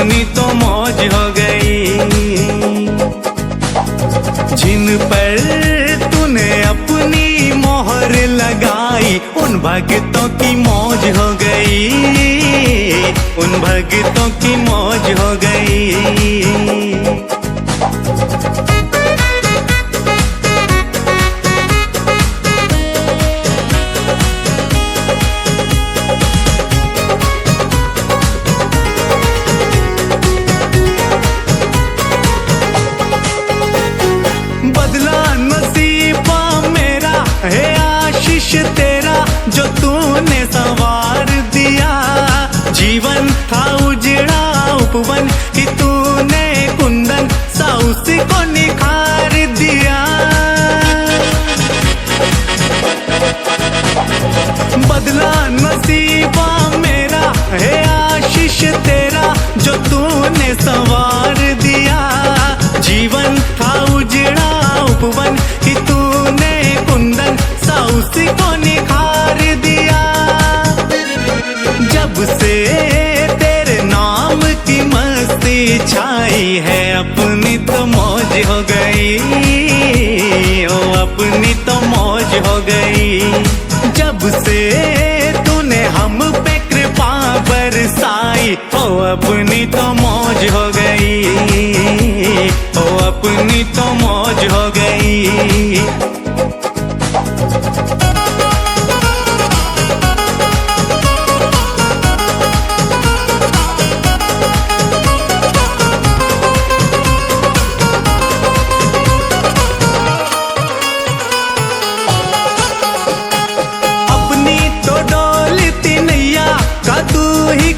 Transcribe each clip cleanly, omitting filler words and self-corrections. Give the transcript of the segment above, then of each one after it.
अपनी तो मौज हो गई। जिन पर तूने अपनी मोहर लगाई उन भक्तों की मौज हो गई, उन भक्तों की मौज हो गई। है आशीष तेरा जो तूने संवार दिया, जीवन था उजड़ा उपवन कि तूने कुंदन सा उसी को निखार दिया। बदला नसीबा मेरा है आशीष तेरा जो तूने संवार दिया, जीवन था उजड़ा उपवन कि तूने कुंदन सा उसी को निखार दिया। जब से तेरे नाम की मस्ती छाई है अपनी तो मौज हो गई, ओ अपनी तो मौज हो गई। जब से तूने हम पे कृपा बरसाई ओ अपनी तो मौज हो गई, ओ अपनी तो मौज हो गई।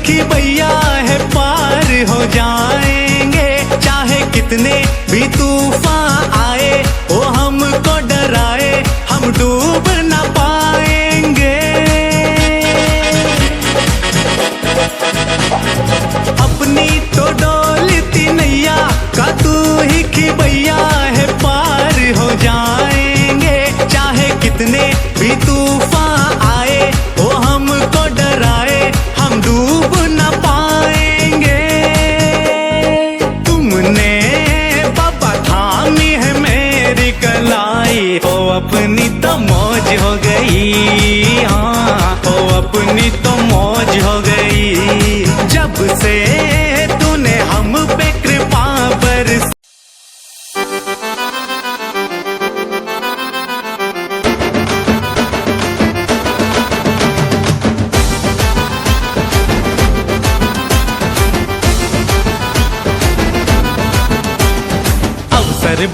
की भैया है पार हो जाएंगे, चाहे कितने भी तूफान आए वो हमको डराए हम डूब ना पाएंगे। अपनी तो डोलती नैया का तू ही की भैया है पार हो जाएंगे, चाहे कितने भी तूफान आए वो हमको डराए हम डूब ना पाएंगे। तुमने बाबा थामी है मेरी कलाई ओ अपनी तो मौज हो गई, हाँ ओ अपनी तो मौज हो गई। जब से तूने हम पे कृपा बरस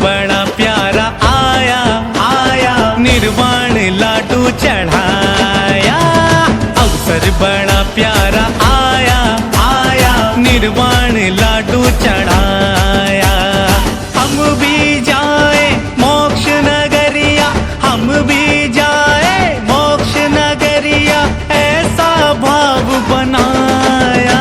बड़ा प्यारा आया आया निर्वाण लाडू चढ़ाया। अवसर बड़ा प्यारा आया आया निर्वाण लाडू चढ़ाया। हम भी जाए मोक्ष नगरिया, हम भी जाए मोक्ष नगरिया ऐसा भाव बनाया।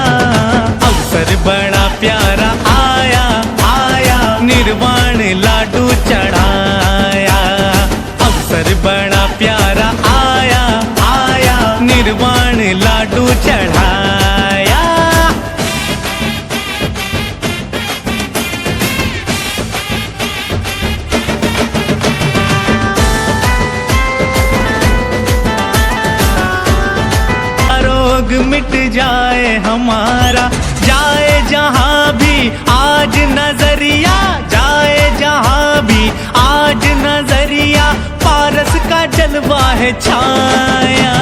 अवसर बड़ा प्यारा आया आया निर्वाण लाडू चढ़ाया। अवसर बड़ा प्यारा आया आया निर्वाण लाडू चढ़ाया। रोग मिट जाए हमारा, जाए जहां भी आज नजरिया, जाए जहां भी आज नजरिया, पारस का जलवा है छाया।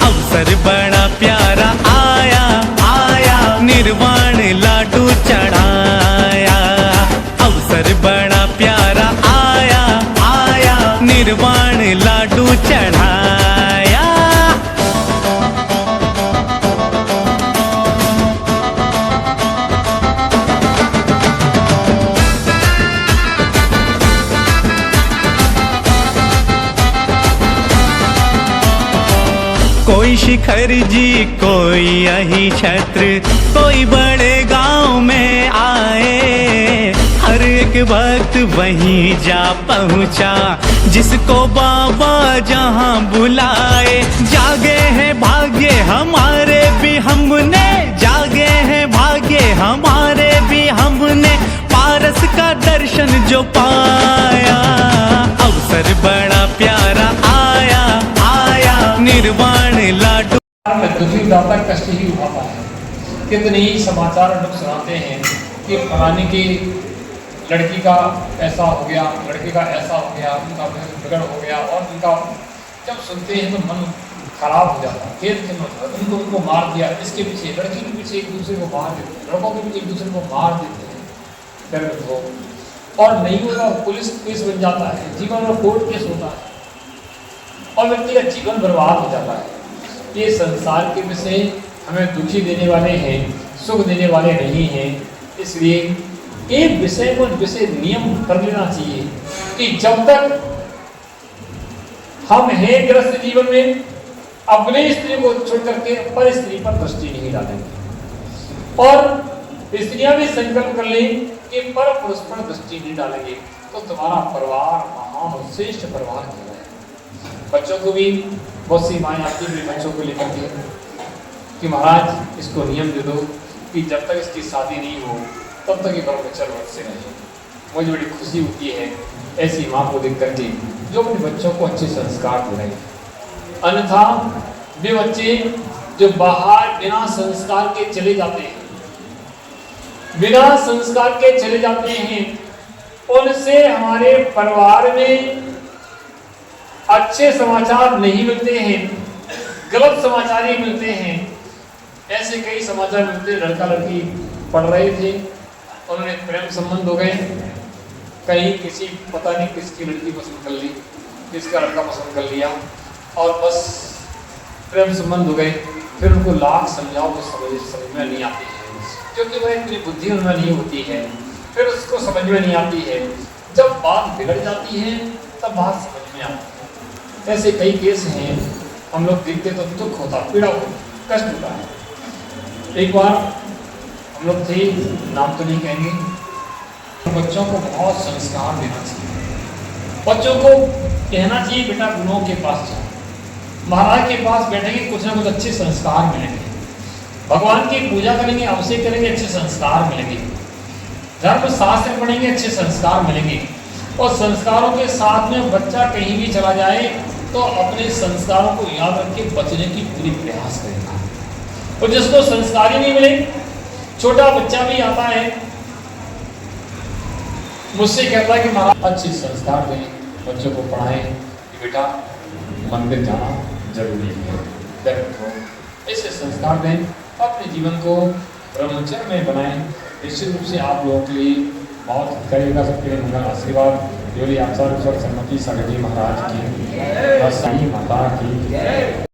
अवसर बड़ा प्यारा आया आया निर्वाण लाडू चढ़ाया। अवसर बड़ा प्यारा आया आया निर्वाण लाडू चढ़ाया। कोई शिखर जी कोई यही छत्र, कोई बड़े गांव में आए। हर एक भक्त वहीं जा पहुंचा जिसको बाबा जहां बुलाए। जागे हैं भाग्य हमारे भी हमने, जागे हैं भाग्य हमारे ज़्यादा कष्ट ही उठाता है। कितने ही समाचार लोग सुनाते हैं कि फलाने की लड़की का ऐसा हो गया, लड़के का ऐसा हो गया, उनका बिगड़ हो गया, और उनका जब सुनते हैं तो मन खराब हो जाता है, खेल खिन्न हो जाता है। उनको मार दिया, इसके पीछे, लड़की के पीछे एक दूसरे को मार देते हैं, लड़कों के पीछे एक दूसरे को मार देते हैं, फिर वो और नहीं होगा पुलिस केस बन जाता है, जीवन में कोर्ट केस होता है और व्यक्ति का जीवन बर्बाद हो जाता है। ये संसार के विषय हमें दुखी देने वाले हैं, सुख देने वाले नहीं हैं। इसलिए एक विषय को विषय नियम कर लेना चाहिए कि जब तक हम हैं ग्रस्त जीवन में, अपने स्त्री को छोड़ करके पर स्त्री पर दृष्टि नहीं डालेंगे, और स्त्रियां भी संकल्प कर लें कि पर पुरुष पर दृष्टि नहीं डालेंगे, तो तुम्हारा परिवार महान और श्रेष्ठ परिवार कहलाएगा। बच्चों को भी बहुत सी माएँ आती हैं बच्चों को लेकर के कि महाराज इसको नियम दे दो कि जब तक इसकी शादी नहीं हो तब तक ये ब्रह्मचर्य व्रत से रहे। मुझे बड़ी खुशी होती है ऐसी माँ को देख करके जो अपने बच्चों को अच्छे संस्कार दे रहे हैं। अन्यथा वे बच्चे जो बाहर बिना संस्कार के चले जाते हैं, बिना संस्कार के चले जाते हैं, उनसे हमारे परिवार में अच्छे समाचार नहीं मिलते हैं, गलत समाचार ही मिलते हैं। ऐसे कई समाचार मिलते, लड़का लड़की पढ़ रहे थे, उन्होंने प्रेम संबंध हो गए, कहीं किसी पता नहीं किसकी लड़की पसंद कर ली, किसका लड़का पसंद कर लिया, और बस प्रेम संबंध हो गए। फिर उनको लाख समझाओ तो समझ में नहीं आती है, क्योंकि वह इतनी बुद्धि उनमें नहीं होती है, फिर उसको समझ में नहीं आती है। जब बात बिगड़ जाती है तब बात समझ में आती है। ऐसे कई केस हैं, हम लोग देखते तो दुख होता, पीड़ा होती, कष्ट होता है। एक बार हम लोग थे, नाम तो नहीं कहेंगे, तो बच्चों को बहुत संस्कार देना चाहिए। बच्चों को कहना चाहिए बेटा गुरुओं के पास जाओ, महाराज के पास बैठेंगे, कुछ ना कुछ अच्छे संस्कार मिलेंगे, भगवान की पूजा करेंगे, अभिषेक करेंगे, अच्छे संस्कार मिलेंगे, धर्म शास्त्र पढ़ेंगे, अच्छे संस्कार मिलेंगे। और संस्कारों के साथ में बच्चा कहीं भी चला जाए तो अपने संस्कारों को याद रख के बचने की पूरी प्रयास करेगा। और जिसको संस्कार ही नहीं मिले, छोटा बच्चा भी आता है मुझसे कहता है कि महाराज अच्छे संस्कार दें, बच्चों को पढ़ाएं कि बेटा मंदिर जाना जरूरी है, ऐसे संस्कार दें, अपने जीवन को ब्रह्मचर्य में बनाएं। निश्चित रूप से आप लोगों के लिए बहुत करेगा, सबके लिए मंगल आशीर्वाद। आचार्य सम्मति सागर जी महाराज की, माता की।